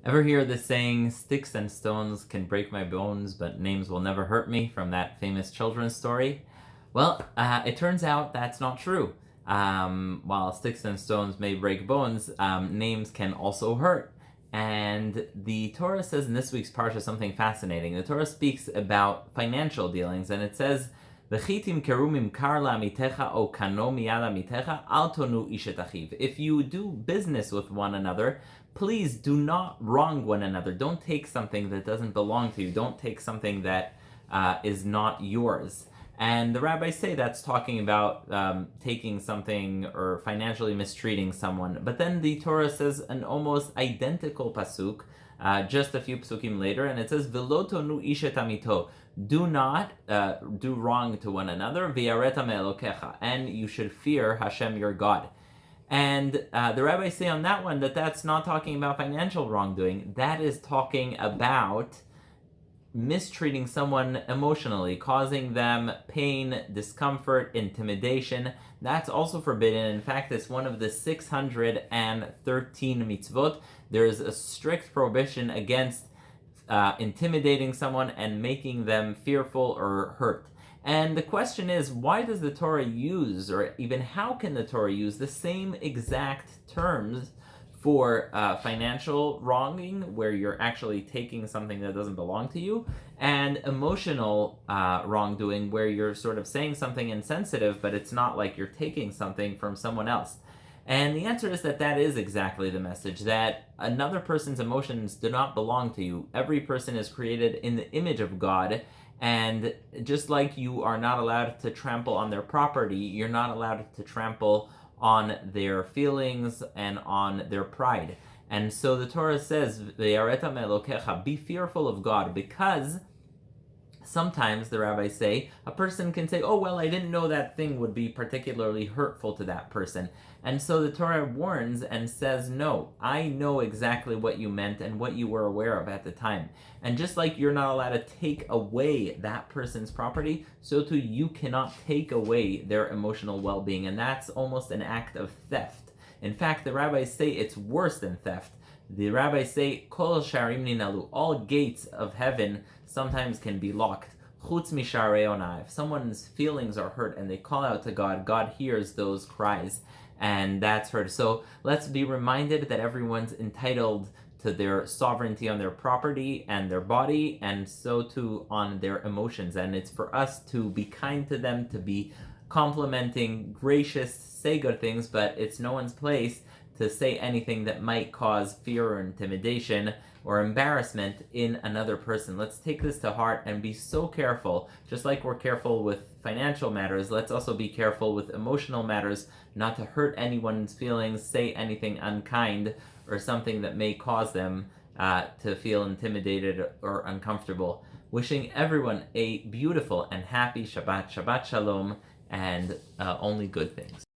Ever hear the saying, sticks and stones can break my bones, but names will never hurt me, from that famous children's story? Well, it turns out that's not true. While sticks and stones may break bones, names can also hurt. And the Torah says in this week's Parsha something fascinating. The Torah speaks about financial dealings, and it says, "V'chitim kerumim karla mitecha o kano miyada mitecha al tonu ishet achiv." If you do business with one another, please do not wrong one another. Don't take something that doesn't belong to you. Don't take something that is not yours. And the rabbis say that's talking about taking something or financially mistreating someone. But then the Torah says an almost identical pasuk just a few psukim later, and it says, "V'lo tonu ishet amito." Do not do wrong to one another. V'yareta me'elokecha, and you should fear Hashem your God. And the rabbis say on that one that that's not talking about financial wrongdoing. That is talking about mistreating someone emotionally, causing them pain, discomfort, intimidation. That's also forbidden. In fact, it's one of the 613 mitzvot. There is a strict prohibition against intimidating someone and making them fearful or hurt. And the question is, why does the Torah use, or even how can the Torah use, the same exact terms for financial wronging, where you're actually taking something that doesn't belong to you, and emotional wrongdoing, where you're sort of saying something insensitive, but it's not like you're taking something from someone else? And the answer is that is exactly the message, that another person's emotions do not belong to you. Every person is created in the image of God, and just like you are not allowed to trample on their property, you're not allowed to trample on their feelings and on their pride. And so the Torah says, be fearful of God, because sometimes, the rabbis say, a person can say, oh, well, I didn't know that thing would be particularly hurtful to that person. And so the Torah warns and says, no, I know exactly what you meant and what you were aware of at the time. And just like you're not allowed to take away that person's property, so too you cannot take away their emotional well-being. And that's almost an act of theft. In fact, the rabbis say it's worse than theft. The rabbis say, Kol sharim ninalu, all gates of heaven sometimes can be locked. Chutz misharei onai. If someone's feelings are hurt and they call out to God, God hears those cries, and that's heard. So let's be reminded that everyone's entitled to their sovereignty on their property and their body, and so too on their emotions. And it's for us to be kind to them, to be complimenting, gracious, say good things, but it's no one's place to say anything that might cause fear or intimidation or embarrassment in another person. Let's take this to heart and be so careful. Just like we're careful with financial matters, let's also be careful with emotional matters, not to hurt anyone's feelings, say anything unkind, or something that may cause them to feel intimidated or uncomfortable. Wishing everyone a beautiful and happy Shabbat, Shabbat Shalom, and only good things.